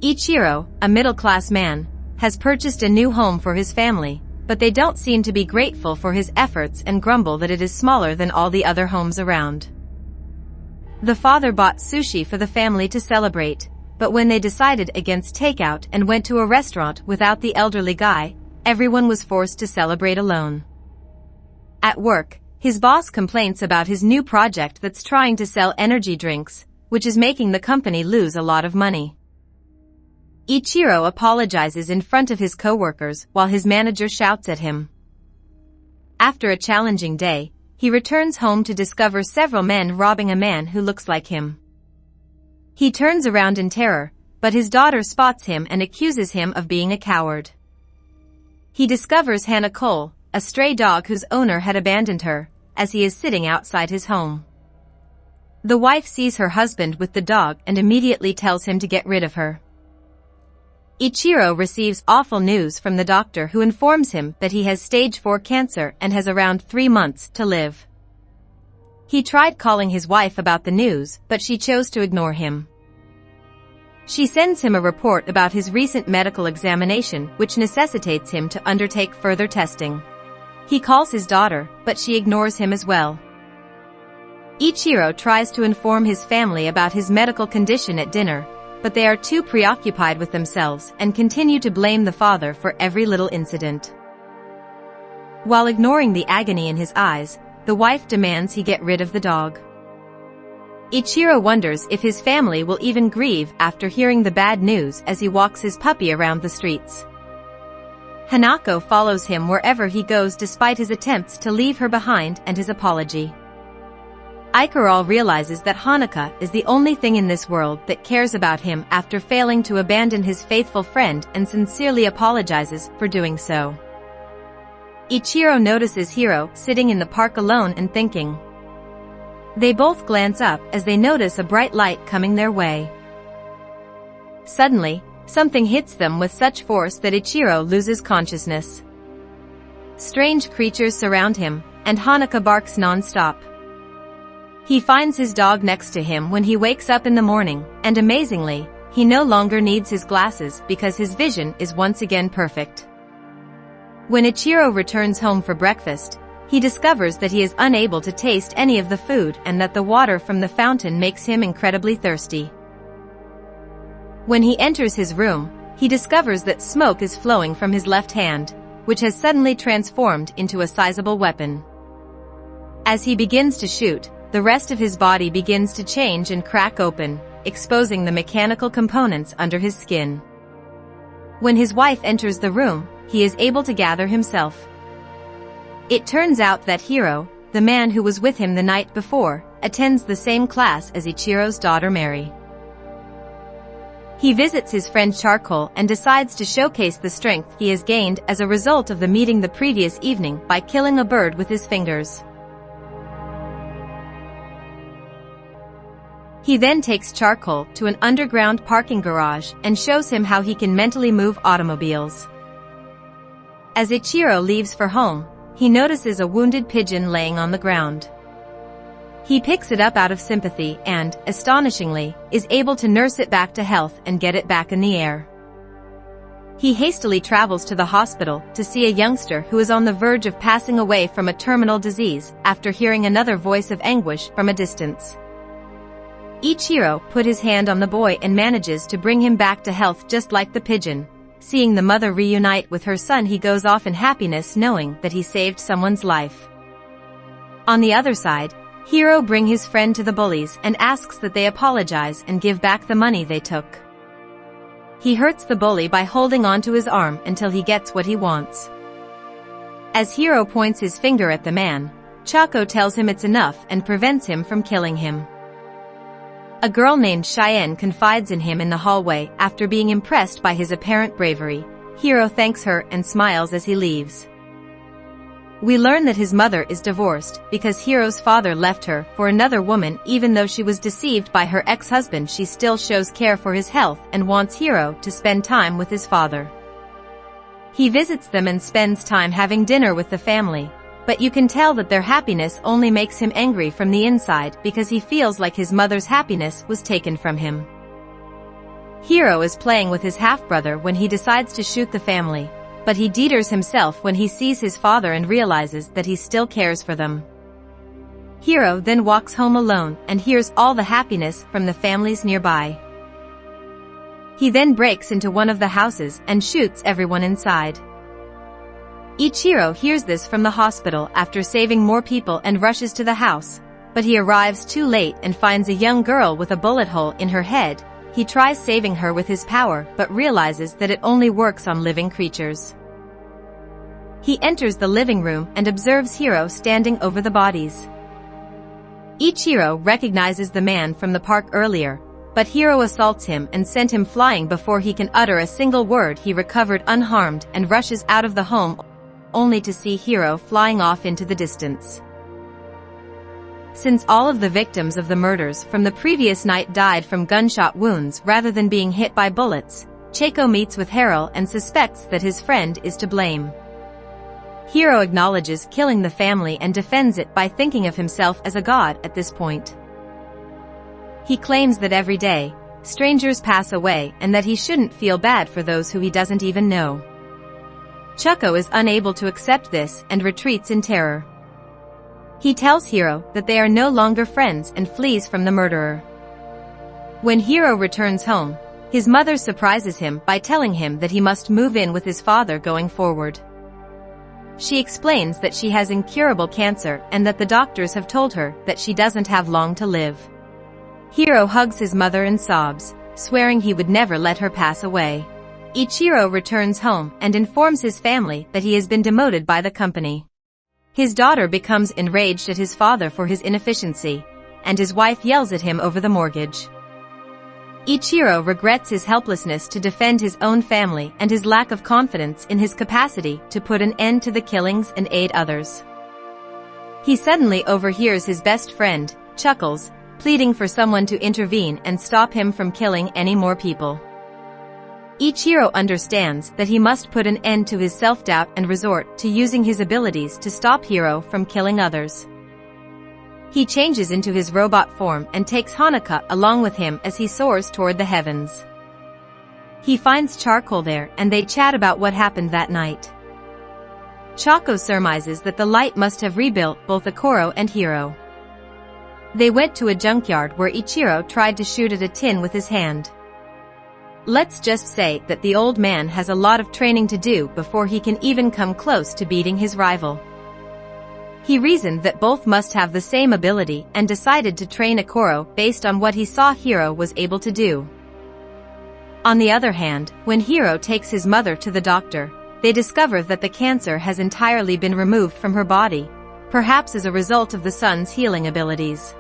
Ichiro, a middle-class man, has purchased a new home for his family, but they don't seem to be grateful for his efforts and grumble that it is smaller than all the other homes around. The father bought sushi for the family to celebrate, but when they decided against takeout and went to a restaurant without the elderly guy, everyone was forced to celebrate alone. At work, his boss complains about his new project that's trying to sell energy drinks, which is making the company lose a lot of money. Ichiro apologizes in front of his coworkers while his manager shouts at him. After a challenging day, he returns home to discover several men robbing a man who looks like him. He turns around in terror, but his daughter spots him and accuses him of being a coward. He discovers Hana Cole, a stray dog whose owner had abandoned her, as he is sitting outside his home. The wife sees her husband with the dog and immediately tells him to get rid of her. Ichiro receives awful news from the doctor, who informs him that he has stage 4 cancer and has around 3 months to live. He tried calling his wife about the news, but she chose to ignore him. She sends him a report about his recent medical examination, which necessitates him to undertake further testing. He calls his daughter, but she ignores him as well. Ichiro tries to inform his family about his medical condition at dinner, but they are too preoccupied with themselves and continue to blame the father for every little incident. While ignoring the agony in his eyes, the wife demands he get rid of the dog. Ichiro wonders if his family will even grieve after hearing the bad news as he walks his puppy around the streets. Hanako follows him wherever he goes despite his attempts to leave her behind and his apology. Ichiro realizes that Hanaka is the only thing in this world that cares about him after failing to abandon his faithful friend and sincerely apologizes for doing so. Ichiro notices Hiro sitting in the park alone and thinking. They both glance up as they notice a bright light coming their way. Suddenly, something hits them with such force that Ichiro loses consciousness. Strange creatures surround him, and Hanaka barks non-stop. He finds his dog next to him when he wakes up in the morning, and amazingly, he no longer needs his glasses because his vision is once again perfect. When Ichiro returns home for breakfast, he discovers that he is unable to taste any of the food and that the water from the fountain makes him incredibly thirsty. When he enters his room, he discovers that smoke is flowing from his left hand, which has suddenly transformed into a sizable weapon. As he begins to shoot, the rest of his body begins to change and crack open, exposing the mechanical components under his skin. When his wife enters the room, he is able to gather himself. It turns out that Hiro, the man who was with him the night before, attends the same class as Ichiro's daughter Mary. He visits his friend Charcoal and decides to showcase the strength he has gained as a result of the meeting the previous evening by killing a bird with his fingers. He then takes Charcoal to an underground parking garage and shows him how he can mentally move automobiles. As Ichiro leaves for home, he notices a wounded pigeon laying on the ground. He picks it up out of sympathy and, astonishingly, is able to nurse it back to health and get it back in the air. He hastily travels to the hospital to see a youngster who is on the verge of passing away from a terminal disease after hearing another voice of anguish from a distance. Ichiro put his hand on the boy and manages to bring him back to health just like the pigeon. Seeing the mother reunite with her son, he goes off in happiness knowing that he saved someone's life. On the other side, Hiro brings his friend to the bullies and asks that they apologize and give back the money they took. He hurts the bully by holding onto his arm until he gets what he wants. As Hiro points his finger at the man, Chaco tells him it's enough and prevents him from killing him. A girl named Cheyenne confides in him in the hallway after being impressed by his apparent bravery. Hiro thanks her and smiles as he leaves. We learn that his mother is divorced because Hiro's father left her for another woman. Even though she was deceived by her ex-husband, she still shows care for his health and wants Hiro to spend time with his father. He visits them and spends time having dinner with the family. But you can tell that their happiness only makes him angry from the inside because he feels like his mother's happiness was taken from him. Hiro is playing with his half-brother when he decides to shoot the family, but he deters himself when he sees his father and realizes that he still cares for them. Hiro then walks home alone and hears all the happiness from the families nearby. He then breaks into one of the houses and shoots everyone inside. Ichiro hears this from the hospital after saving more people and rushes to the house, but he arrives too late and finds a young girl with a bullet hole in her head. He tries saving her with his power but realizes that it only works on living creatures. He enters the living room and observes Hiro standing over the bodies. Ichiro recognizes the man from the park earlier, but Hiro assaults him and sent him flying before he can utter a single word. He recovered unharmed and rushes out of the home, only to see Hiro flying off into the distance. Since all of the victims of the murders from the previous night died from gunshot wounds rather than being hit by bullets, Cheiko meets with Harold and suspects that his friend is to blame. Hiro acknowledges killing the family and defends it by thinking of himself as a god at this point. He claims that every day, strangers pass away and that he shouldn't feel bad for those who he doesn't even know. Chuko is unable to accept this and retreats in terror. He tells Hiro that they are no longer friends and flees from the murderer. When Hiro returns home, his mother surprises him by telling him that he must move in with his father going forward. She explains that she has incurable cancer and that the doctors have told her that she doesn't have long to live. Hiro hugs his mother and sobs, swearing he would never let her pass away. Ichiro returns home and informs his family that he has been demoted by the company. His daughter becomes enraged at his father for his inefficiency, and his wife yells at him over the mortgage. Ichiro regrets his helplessness to defend his own family and his lack of confidence in his capacity to put an end to the killings and aid others. He suddenly overhears his best friend, Chuckles, pleading for someone to intervene and stop him from killing any more people. Ichiro understands that he must put an end to his self-doubt and resort to using his abilities to stop Hiro from killing others. He changes into his robot form and takes Hanaka along with him as he soars toward the heavens. He finds Charcoal there and they chat about what happened that night. Choco surmises that the light must have rebuilt both Akoro and Hiro. They went to a junkyard where Ichiro tried to shoot at a tin with his hand. Let's just say that the old man has a lot of training to do before he can even come close to beating his rival. He reasoned that both must have the same ability and decided to train Akoro based on what he saw Hiro was able to do. On the other hand, when Hiro takes his mother to the doctor, they discover that the cancer has entirely been removed from her body, perhaps as a result of the son's healing abilities.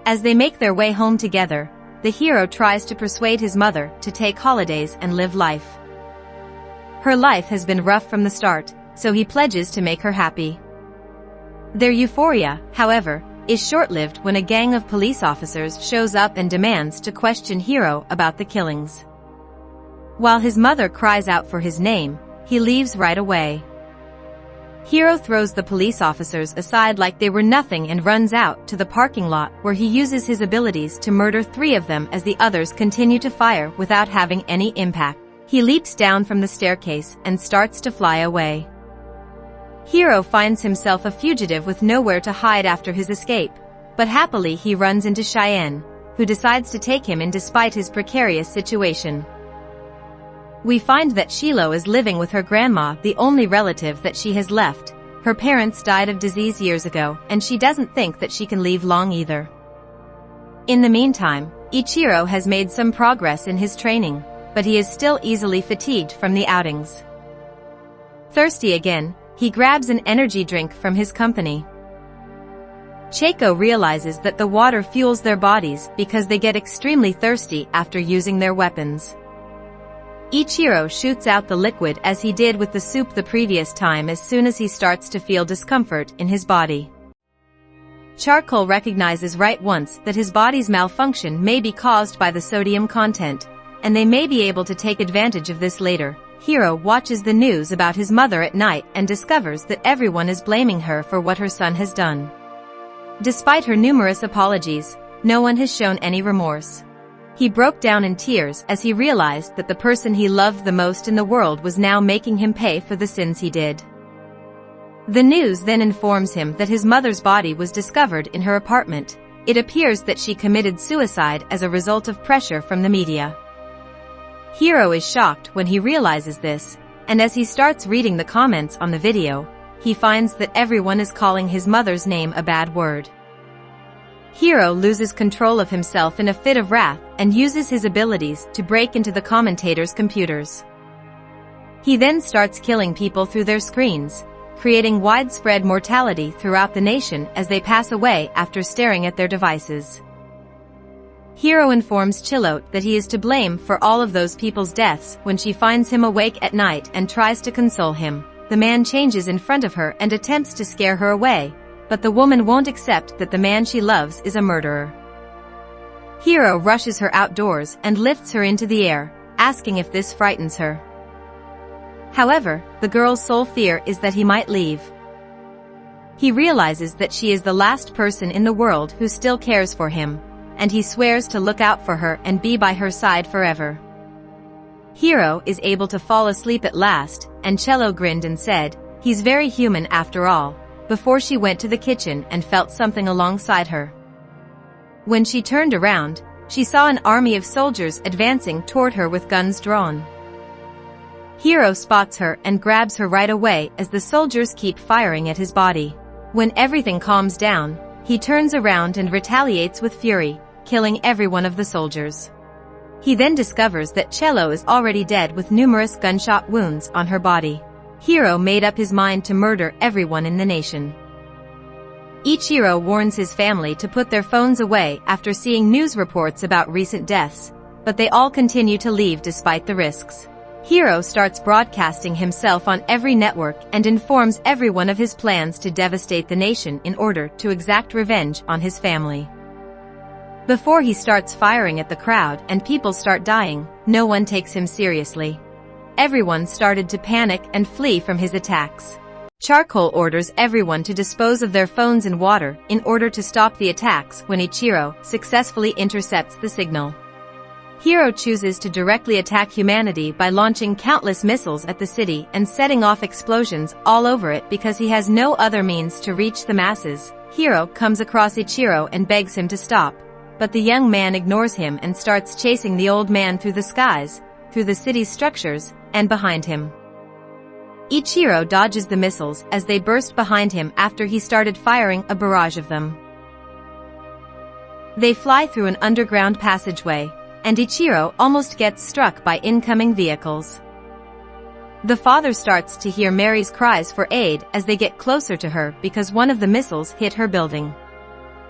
As they make their way home together, the hero tries to persuade his mother to take holidays and live life. Her life has been rough from the start, so he pledges to make her happy. Their euphoria, however, is short-lived when a gang of police officers shows up and demands to question Hiro about the killings. While his mother cries out for his name, he leaves right away. Hiro throws the police officers aside like they were nothing and runs out to the parking lot where he uses his abilities to murder 3 of them as the others continue to fire without having any impact. He leaps down from the staircase and starts to fly away. Hiro finds himself a fugitive with nowhere to hide after his escape, but happily he runs into Cheyenne, who decides to take him in despite his precarious situation. We find that Shilo is living with her grandma, the only relative that she has left. Her parents died of disease years ago, and she doesn't think that she can leave long either. In the meantime, Ichiro has made some progress in his training, but he is still easily fatigued from the outings. Thirsty again, he grabs an energy drink from his company. Cheiko realizes that the water fuels their bodies because they get extremely thirsty after using their weapons. Ichiro shoots out the liquid as he did with the soup the previous time as soon as he starts to feel discomfort in his body. Charcoal recognizes right once that his body's malfunction may be caused by the sodium content, and they may be able to take advantage of this later. Hiro watches the news about his mother at night and discovers that everyone is blaming her for what her son has done. Despite her numerous apologies, no one has shown any remorse. He broke down in tears as he realized that the person he loved the most in the world was now making him pay for the sins he did. The news then informs him that his mother's body was discovered in her apartment. It appears that she committed suicide as a result of pressure from the media. Hiro is shocked when he realizes this, and as he starts reading the comments on the video, he finds that everyone is calling his mother's name a bad word. Hiro loses control of himself in a fit of wrath and uses his abilities to break into the commentators' computers. He then starts killing people through their screens, creating widespread mortality throughout the nation as they pass away after staring at their devices. Hiro informs Chillote that he is to blame for all of those people's deaths when she finds him awake at night and tries to console him. The man changes in front of her and attempts to scare her away, but the woman won't accept that the man she loves is a murderer. Hiro rushes her outdoors and lifts her into the air, asking if this frightens her. However, the girl's sole fear is that he might leave. He realizes that she is the last person in the world who still cares for him, and he swears to look out for her and be by her side forever. Hiro is able to fall asleep at last, and Cello grinned and said, "He's very human after all," before she went to the kitchen and felt something alongside her. When she turned around, she saw an army of soldiers advancing toward her with guns drawn. Hiro spots her and grabs her right away as the soldiers keep firing at his body. When everything calms down, he turns around and retaliates with fury, killing every one of the soldiers. He then discovers that Cello is already dead with numerous gunshot wounds on her body. Hiro made up his mind to murder everyone in the nation. Ichiro warns his family to put their phones away after seeing news reports about recent deaths, but they all continue to leave despite the risks. Hiro starts broadcasting himself on every network and informs everyone of his plans to devastate the nation in order to exact revenge on his family. Before he starts firing at the crowd and people start dying, no one takes him seriously. Everyone started to panic and flee from his attacks. Charcoal orders everyone to dispose of their phones in water in order to stop the attacks when Ichiro successfully intercepts the signal. Hiro chooses to directly attack humanity by launching countless missiles at the city and setting off explosions all over it because he has no other means to reach the masses. Hiro comes across Ichiro and begs him to stop, but the young man ignores him and starts chasing the old man through the skies, through the city's structures, and behind him. Ichiro dodges the missiles as they burst behind him after he started firing a barrage of them. They fly through an underground passageway, and Ichiro almost gets struck by incoming vehicles. The father starts to hear Mary's cries for aid as they get closer to her because one of the missiles hit her building.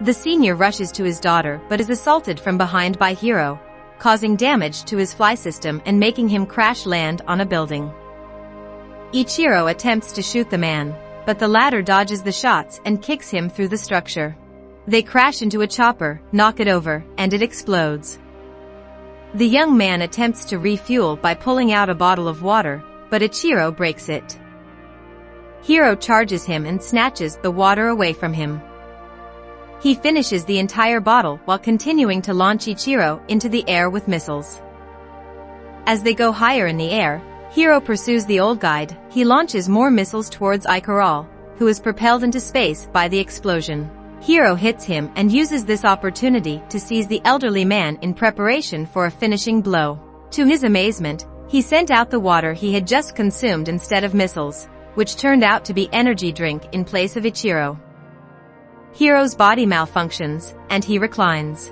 The senior rushes to his daughter but is assaulted from behind by Hiro, causing damage to his fly system and making him crash land on a building. Ichiro attempts to shoot the man, but the latter dodges the shots and kicks him through the structure. They crash into a chopper, knock it over, and it explodes. The young man attempts to refuel by pulling out a bottle of water, but Ichiro breaks it. Hiro charges him and snatches the water away from him. He finishes the entire bottle while continuing to launch Ichiro into the air with missiles. As they go higher in the air, Hiro pursues the old guide. He launches more missiles towards Ikaral, who is propelled into space by the explosion. Hiro hits him and uses this opportunity to seize the elderly man in preparation for a finishing blow. To his amazement, he sent out the water he had just consumed instead of missiles, which turned out to be energy drink in place of Ichiro. Hiro's body malfunctions, and he reclines.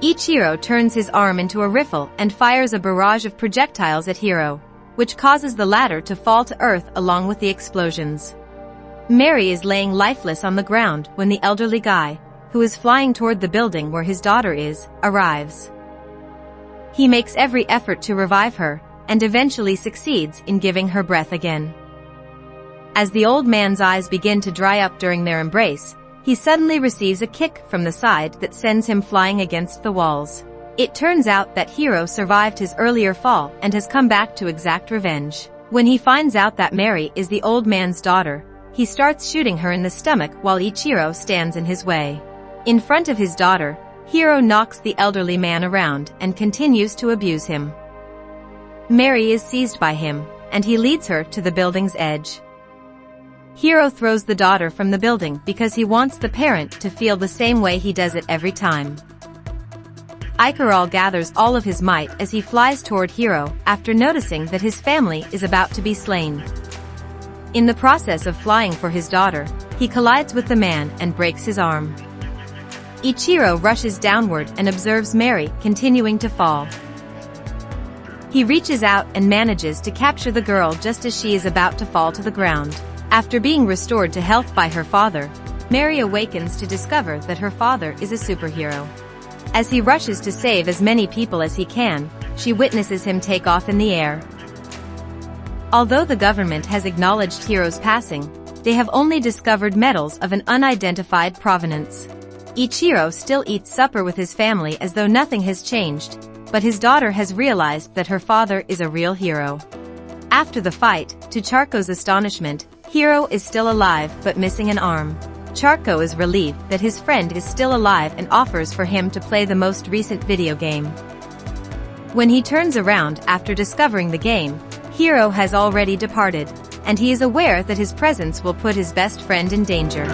Ichiro turns his arm into a rifle and fires a barrage of projectiles at Hiro, which causes the latter to fall to earth along with the explosions. Mary is laying lifeless on the ground when the elderly guy, who is flying toward the building where his daughter is, arrives. He makes every effort to revive her, and eventually succeeds in giving her breath again. As the old man's eyes begin to dry up during their embrace, he suddenly receives a kick from the side that sends him flying against the walls. It turns out that Hiro survived his earlier fall and has come back to exact revenge. When he finds out that Mary is the old man's daughter, he starts shooting her in the stomach while Ichiro stands in his way. In front of his daughter, Hiro knocks the elderly man around and continues to abuse him. Mary is seized by him, and he leads her to the building's edge. Hiro throws the daughter from the building because he wants the parent to feel the same way he does it every time. Ikaral gathers all of his might as he flies toward Hiro after noticing that his family is about to be slain. In the process of flying for his daughter, he collides with the man and breaks his arm. Ichiro rushes downward and observes Mary continuing to fall. He reaches out and manages to capture the girl just as she is about to fall to the ground. After being restored to health by her father, Mary awakens to discover that her father is a superhero. As he rushes to save as many people as he can, she witnesses him take off in the air. Although the government has acknowledged Hiro's passing, they have only discovered medals of an unidentified provenance. Ichiro still eats supper with his family as though nothing has changed, but his daughter has realized that her father is a real hero. After the fight, to Charco's astonishment, Hiro is still alive but missing an arm. Charco is relieved that his friend is still alive and offers for him to play the most recent video game. When he turns around after discovering the game, Hiro has already departed, and he is aware that his presence will put his best friend in danger.